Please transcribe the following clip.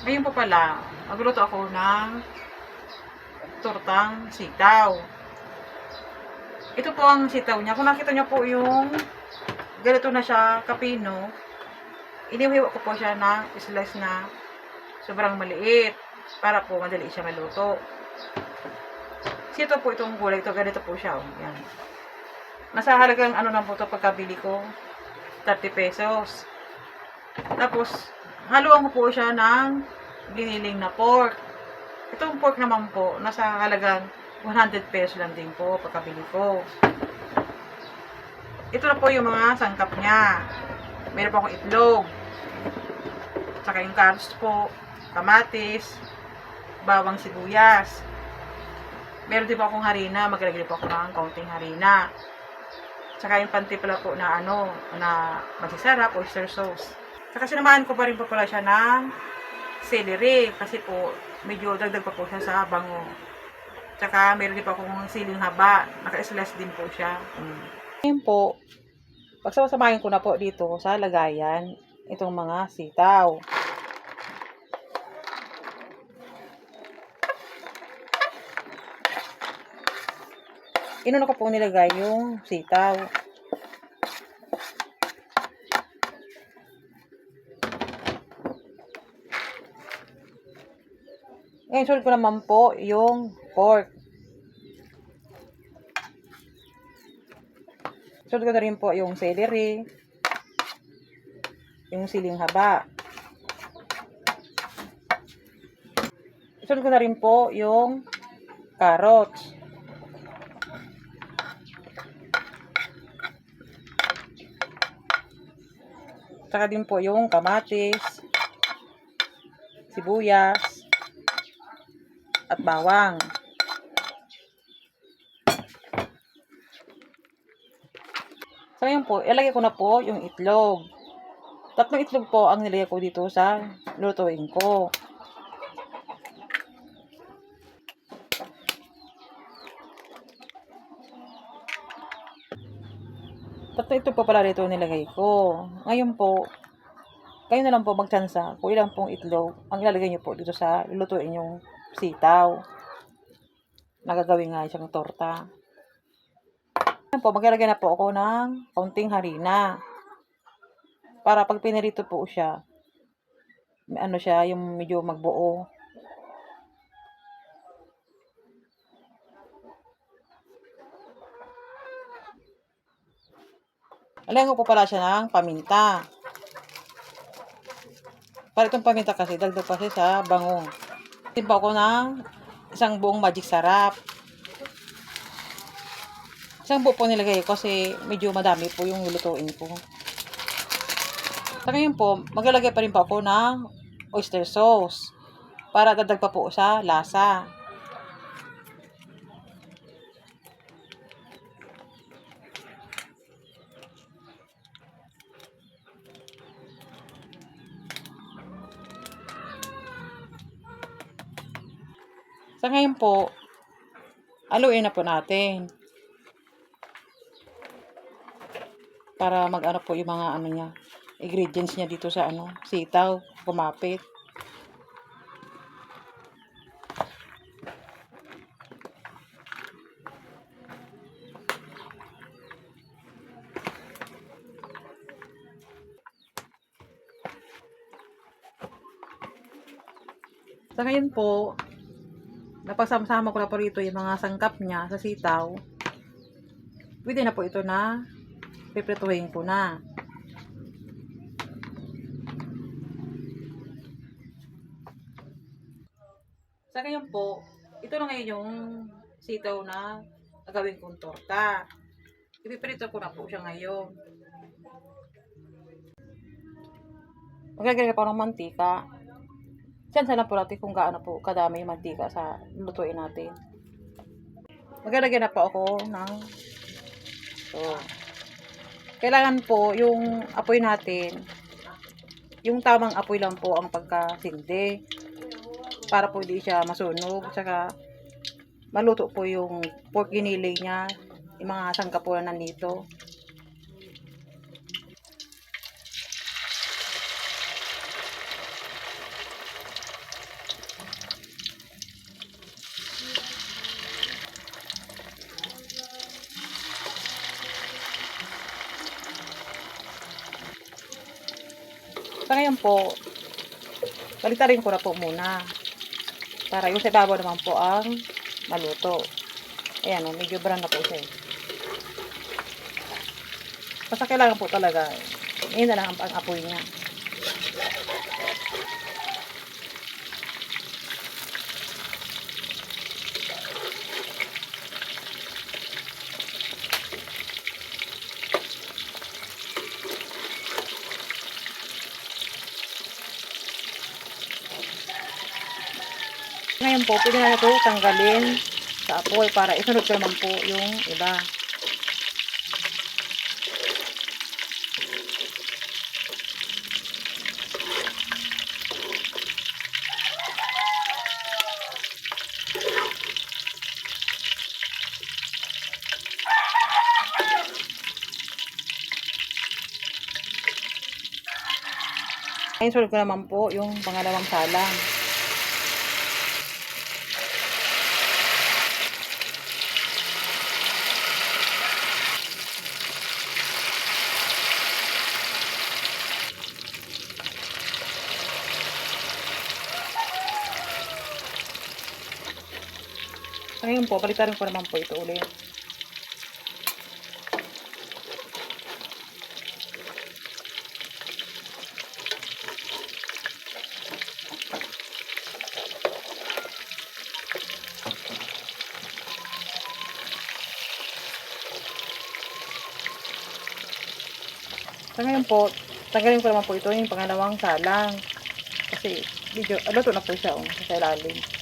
Ngayon po pala, magluto ako ng tortang sitaw. Ito po ang sitaw niya. Kung nakita niyo po yung ganito na siya kapino, inihiwa ko po siya ng slice na sobrang maliit para po madali siya maluto. Sito po itong gulay ito, ganito po siya. Yan. Nasa halagang ano lang po ito pagkabili ko, 30 pesos. Tapos, haluan ko po siya ng giniling na pork. Itong pork naman po, nasa halagang 100 pesos lang din po pagkabili ko. Ito na po yung mga sangkap niya. Meron po akong itlog. Tsaka yung carrots po, kamatis, bawang sibuyas. Meron din po akong harina. Maglalagay po ako ng kaunting harina. Tsaka yung pantipla po na na masisarap, oyster sauce. Tsaka sinamahan ko pa rin po pala siya ng celery. Kasi po, medyo dagdag pa po siya sa bango. Tsaka meron din po akong siling haba. Naka-slice din po siya. Ngayon po, pagsama-samahin ko na po dito sa lagayan itong mga sitaw. Inuna ko po nilagay yung sitaw. Ngayon, sunod ko naman po yung pork. Sunod ko na rin po yung celery, yung siling haba. Sunod ko na rin po yung carrots. Saka din po yung kamatis, sibuyas, at bawang. So, yun po, ilagay ko na po yung itlog. 3 itlog po ang nilagay ko dito sa lutuin ko. Ito po pala dito nilagay ko. Ngayon po, kayo na lang po magtsansa kung ilang pong itlog ang ilalagay nyo po dito sa lutuin yung sitaw. Nagagawin nga siyang torta. Ngayon po, maglalagay na po ako ng kaunting harina. Para pag pinirito po siya, may siya, yung medyo magbuo. Alagyan ko po pala siya ng paminta. Para itong paminta kasi, dagdag pa siya sa bango. Timpa ako ng isang buong magic sarap. Isang buo po nilagay ko kasi medyo madami po yung lulutuin ko. Sa ngayon po, maglalagay pa rin po ako ng oyster sauce. Para dagdag pa po sa lasa. Sa ngayon po, haluin na po natin. Para mag-ano po yung mga niya, ingredients niya dito sa sitaw, kumapit. Sa ngayon po, napagsama-sama ko na po rito yung mga sangkap niya sa sitaw. Pwede na po ito na piprituhin ko na. Sa ngayon po, ito na ngayon yung sitaw na gagawin kong torta. Ipiprito ko na po siya ngayon. Maglalagay pa ng mantika. Tsansa lang po natin kung gaano po kadami yung mantika sa lutuin natin. Maglalagay na po ako ng kailangan po yung apoy natin, yung tamang apoy lang po ang pagkasindi. Para po hindi siya masunog. Tsaka maluto po yung pork giniling niya. Yung mga sangkap po na nandito. ngayon po, balitarin ko na po muna. Para yung sa ibabaw naman po ang maluto. Ayan o, medyo brown na po siya. Basta kailangan po talaga, yun na lang ang apoy niya. Ngayon po, pwede na ito tanggalin sa apoy para isunod ko naman po yung iba. Ngayon, sunod ko naman po yung pangalawang salang. Ngayon po, balitarin ko naman po ito ulit. So, ngayon po, tanggalin ko naman po ito yung pangalawang salang. Kasi, luto na po siya sa ilalim.